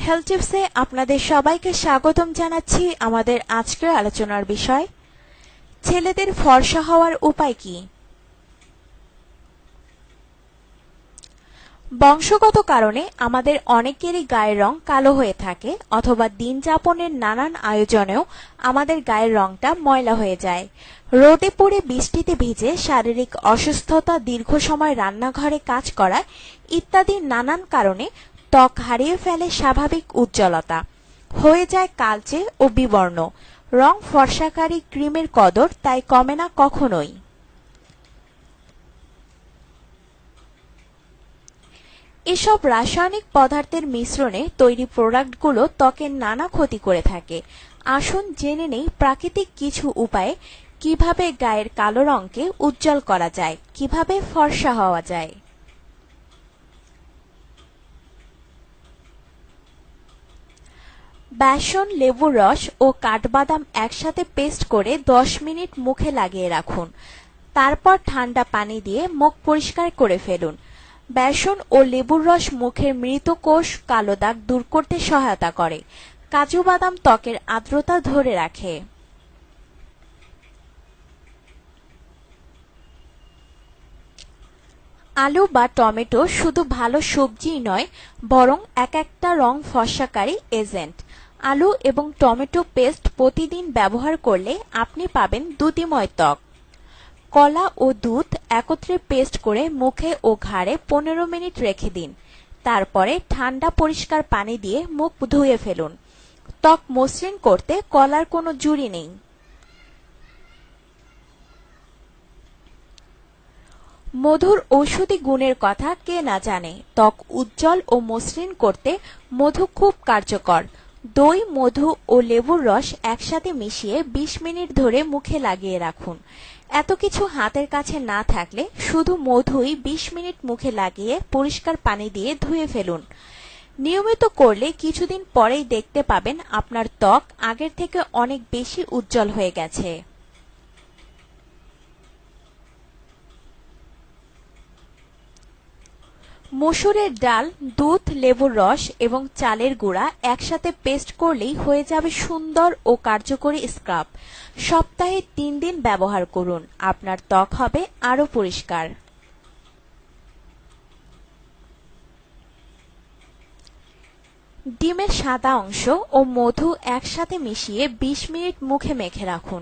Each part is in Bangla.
হেলথ টিপসে আপনাদের সবাইকে স্বাগতম জানাচ্ছি। আমাদের আজকের আলোচনার বিষয় ছেলেদের ফর্সা হওয়ার উপায় কি। বংশগত কারণে আমাদের অনেকেরই গায়ের রং কালো হয়ে থাকে, অথবা দিন যাপনের নানান আয়োজনেও আমাদের গায়ের রংটা ময়লা হয়ে যায়। রোদে পড়ে বৃষ্টিতে ভিজে শারীরিক অসুস্থতা, দীর্ঘ সময় রান্নাঘরে কাজ করা ইত্যাদি নানান কারণে ত্বক হারিয়ে ফেলে স্বাভাবিক উজ্জ্বলতা, হয়ে যায় কালচে ও বিবর্ণ। রং ফর্সাকারী ক্রিমের কদর তাই কমে না কখনোই। এসব রাসায়নিক পদার্থের মিশ্রণে তৈরি প্রোডাক্টগুলো ত্বকের নানা ক্ষতি করে থাকে। আসুন জেনে নেই প্রাকৃতিক কিছু উপায়ে কিভাবে গায়ের কালো রঙকে উজ্জ্বল করা যায়, কিভাবে ফর্সা হওয়া যায়। বেসন, লেবুর রস ও কাঠবাদাম একসাথে পেস্ট করে 10 মিনিট মুখে লাগিয়ে রাখুন। তারপর ঠান্ডা পানি দিয়ে মুখ পরিষ্কার করে ফেলুন। বেসন ও লেবুর রস মুখের মৃত কোষ, কালো দাগ দূর করতে সহায়তা করে। কাজু বাদাম ত্বকের আর্দ্রতা ধরে রাখে। আলু বা টমেটো শুধু ভালো সবজিই নয়, বরং একটা রং ফর্সাকারী এজেন্ট। আলু এবং টমেটো পেস্ট প্রতিদিন ব্যবহার করলে আপনি পাবেন দ্যুতিময় ত্বক। কলা ও দুধ একত্রে পেস্ট করে মুখে ও ঘাড়ে 15 মিনিট রেখে দিন। তারপরে ঠান্ডা পরিষ্কার পানি দিয়ে মুখ ধুয়ে ফেলুন। ত্বক মসৃণ করতে কলার কোনো জুড়ি নেই। মধুর ঔষধি গুণের কথা কে না জানে। ত্বক উজ্জ্বল ও মসৃণ করতে মধু খুব কার্যকর। দই, মধু ও লেবুর রস একসাথে মিশিয়ে 20 মিনিট ধরে মুখে লাগিয়ে রাখুন। এত কিছু হাতের কাছে না থাকলে শুধু মধুই 20 মিনিট মুখে লাগিয়ে পরিষ্কার পানি দিয়ে ধুয়ে ফেলুন। নিয়মিত করলে কিছুদিন পরেই দেখতে পাবেন আপনার ত্বক আগের থেকে অনেক বেশি উজ্জ্বল হয়ে গেছে। মসুরের ডাল, দুধ, লেবুর রস এবং চালের গুঁড়া একসাথে পেস্ট করলেই হয়ে যাবে সুন্দর ও কার্যকরী স্ক্রাব। সপ্তাহে 3 দিন ব্যবহার করুন, আপনার ত্বক হবে আরো পরিষ্কার। ডিমের সাদা অংশ ও মধু একসাথে মিশিয়ে 20 মিনিট মুখে মেখে রাখুন।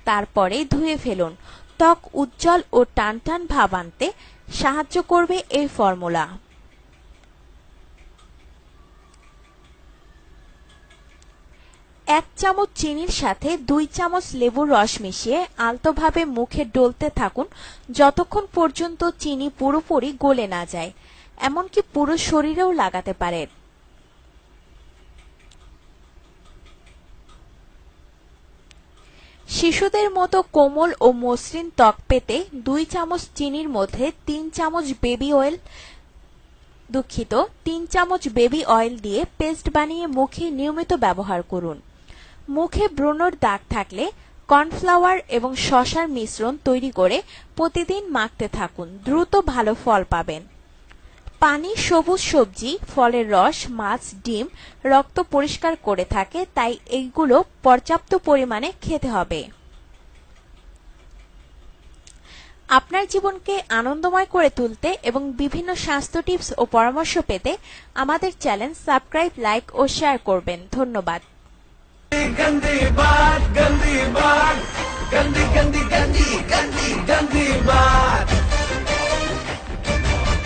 তারপরে ধুয়ে ফেলুন। ত্বক উজ্জ্বল ও টানটান ভাব আনতে সাহায্য করবে এই ফর্মুলা। 1 চামচ চিনির সাথে 2 চামচ লেবুর রস মিশিয়ে আলতোভাবে মুখে ডলতে থাকুন যতক্ষণ পর্যন্ত চিনি পুরোপুরি গলে না যায়। এমনকি পুরো শরীরেও লাগাতে পারেন। শিশুদের মতো কোমল ও মসৃণ ত্বক পেতে 2 চামচ চিনির মধ্যে 3 চামচ বেবি অয়েল দিয়ে পেস্ট বানিয়ে মুখে নিয়মিত ব্যবহার করুন। মুখে ব্রণর দাগ থাকলে কর্নফ্লাওয়ার এবং শসার মিশ্রণ তৈরি করে প্রতিদিন মাখতে থাকুন, দ্রুত ভালো ফল পাবেন। পানি, সবুজ সবজি, ফলের রস, মাছ, ডিম রক্ত পরিষ্কার করে থাকে, তাই এইগুলো পর্যাপ্ত পরিমাণে খেতে হবে। আপনার জীবনকে আনন্দময় করে তুলতে এবং বিভিন্ন স্বাস্থ্য টিপস ও পরামর্শ পেতে আমাদের চ্যানেল সাবস্ক্রাইব, লাইক ও শেয়ার করবেন। ধন্যবাদ।